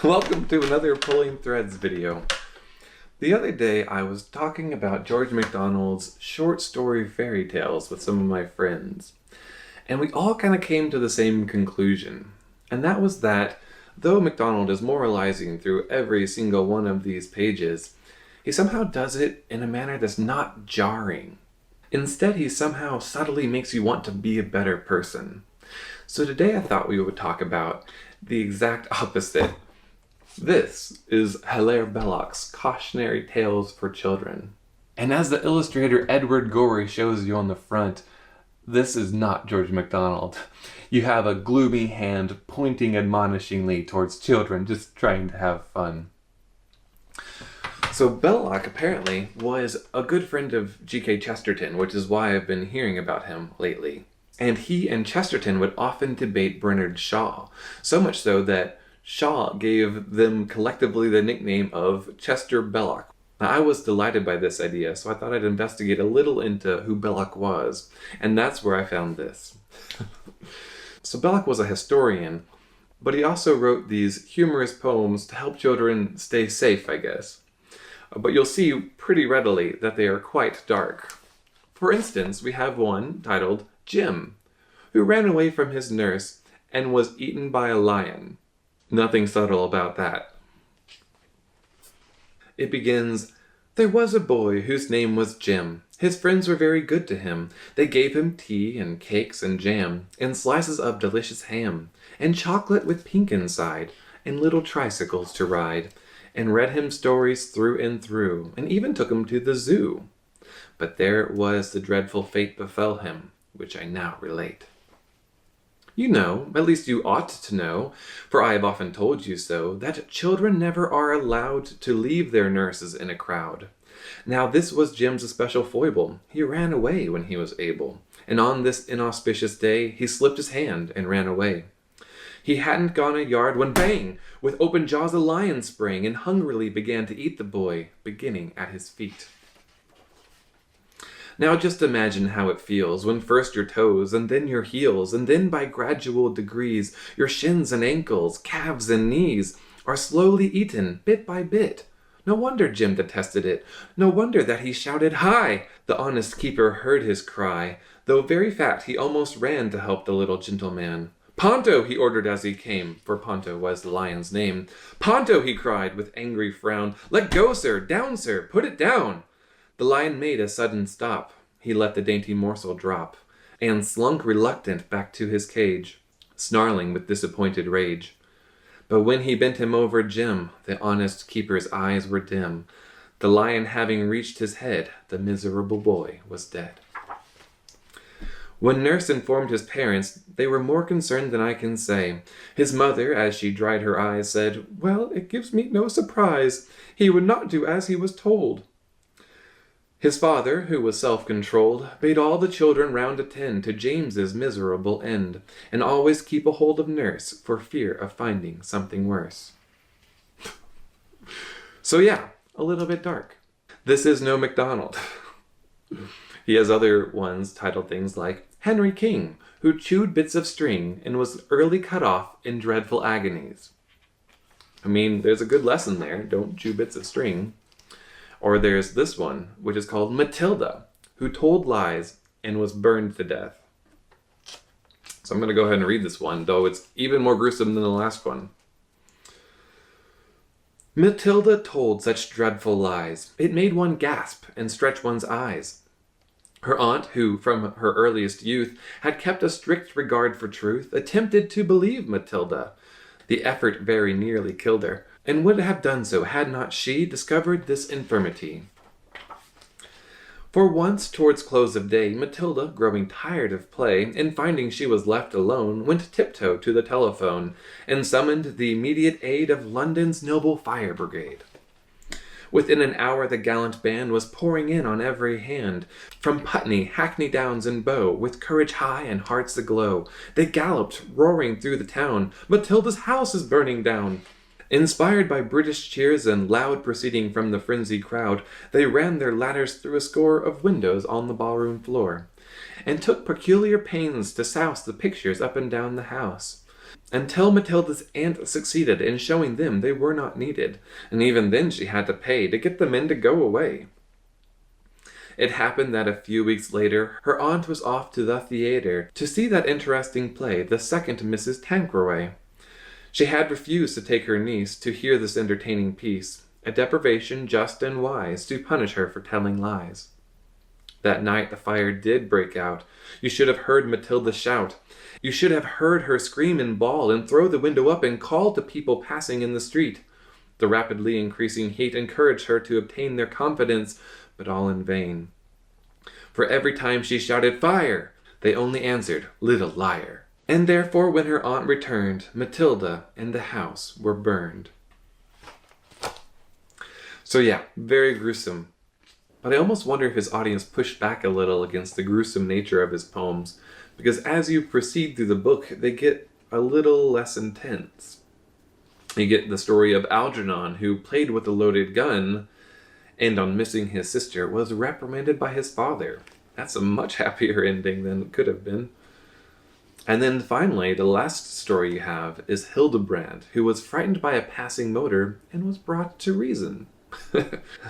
Welcome to another Pulling Threads video. The other day I was talking about George MacDonald's short story fairy tales with some of my friends. And we all kind of came to the same conclusion. And that was that, though MacDonald is moralizing through every single one of these pages, he somehow does it in a manner that's not jarring. Instead, he somehow subtly makes you want to be a better person. So today I thought we would talk about the exact opposite. This is Hilaire Belloc's Cautionary Tales for Children. And as the illustrator Edward Gorey shows you on the front, this is not George MacDonald. You have a gloomy hand pointing admonishingly towards children just trying to have fun. So Belloc apparently was a good friend of G.K. Chesterton, which is why I've been hearing about him lately. And he and Chesterton would often debate Bernard Shaw, so much so that Shaw gave them collectively the nickname of Chester Belloc. Now, I was delighted by this idea, so I thought I'd investigate a little into who Belloc was, and that's where I found this. So Belloc was a historian, but he also wrote these humorous poems to help children stay safe, I guess. But you'll see pretty readily that they are quite dark. For instance, we have one titled Jim, who ran away from his nurse and was eaten by a lion. Nothing subtle about that. It begins, "There was a boy whose name was Jim. His friends were very good to him. They gave him tea and cakes and jam, and slices of delicious ham, and chocolate with pink inside, and little tricycles to ride, and read him stories through and through, and even took him to the zoo. But there was the dreadful fate befell him, which I now relate. You know, at least you ought to know, for I have often told you so, that children never are allowed to leave their nurses in a crowd. Now this was Jim's especial foible. He ran away when he was able, and on this inauspicious day he slipped his hand and ran away. He hadn't gone a yard when bang! With open jaws a lion sprang and hungrily began to eat the boy, beginning at his feet. Now just imagine how it feels when first your toes, and then your heels, and then by gradual degrees your shins and ankles, calves and knees are slowly eaten, bit by bit. No wonder Jim detested it. No wonder that he shouted, 'Hi!' The honest keeper heard his cry. Though very fat, he almost ran to help the little gentleman. 'Ponto!' he ordered as he came, for Ponto was the lion's name. 'Ponto!' he cried with angry frown. 'Let go, sir! Down, sir! Put it down!' The lion made a sudden stop. He let the dainty morsel drop, and slunk reluctant back to his cage, snarling with disappointed rage. But when he bent him over Jim, the honest keeper's eyes were dim. The lion having reached his head, the miserable boy was dead. When nurse informed his parents, they were more concerned than I can say. His mother, as she dried her eyes, said, 'Well, it gives me no surprise. He would not do as he was told.' His father, who was self-controlled, bade all the children round attend to James's miserable end, and always keep a hold of nurse, for fear of finding something worse." So yeah, a little bit dark. This is no MacDonald. He has other ones titled things like Henry King, who chewed bits of string and was early cut off in dreadful agonies. I mean, there's a good lesson there. Don't chew bits of string. Or there's this one, which is called Matilda, who told lies and was burned to death. So I'm going to go ahead and read this one, though it's even more gruesome than the last one. Matilda told such dreadful lies, it made one gasp and stretch one's eyes. Her aunt, who from her earliest youth had kept a strict regard for truth, attempted to believe Matilda. The effort very nearly killed her, and would have done so had not she discovered this infirmity. For once, towards close of day, Matilda, growing tired of play, and finding she was left alone, went tiptoe to the telephone, and summoned the immediate aid of London's noble fire brigade. Within an hour the gallant band was pouring in on every hand. From Putney, Hackney Downs, and Bow, with courage high and hearts aglow, they galloped, roaring through the town. "Matilda's house is burning down!" Inspired by British cheers and loud proceeding from the frenzied crowd, they ran their ladders through a score of windows on the ballroom floor, and took peculiar pains to souse the pictures up and down the house. until Matilda's aunt succeeded in showing them they were not needed, and even then she had to pay to get the men to go away. It happened that a few weeks later, her aunt was off to the theatre to see that interesting play, The Second Mrs. Tanqueray. She had refused to take her niece to hear this entertaining piece, a deprivation just and wise to punish her for telling lies. That night the fire did break out. You should have heard Matilda shout. You should have heard her scream and bawl and throw the window up and call to people passing in the street. The rapidly increasing heat encouraged her to obtain their confidence, but all in vain. For every time she shouted, "Fire!" they only answered, "Little liar." And therefore when her aunt returned, Matilda and the house were burned. So yeah, very gruesome. But I almost wonder if his audience pushed back a little against the gruesome nature of his poems, because as you proceed through the book, they get a little less intense. You get the story of Algernon, who played with a loaded gun, and on missing his sister, was reprimanded by his father. That's a much happier ending than it could have been. And then finally, the last story you have is Hildebrand, who was frightened by a passing motor and was brought to reason.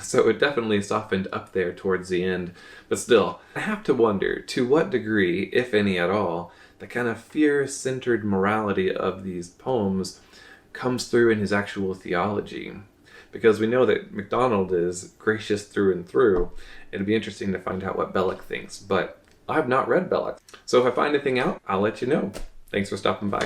So it definitely softened up there towards the end. But still, I have to wonder, to what degree, if any at all, the kind of fear-centered morality of these poems comes through in his actual theology. Because we know that MacDonald is gracious through and through. It'd be interesting to find out what Belloc thinks, but I've not read Belloc. So if I find anything out, I'll let you know. Thanks for stopping by.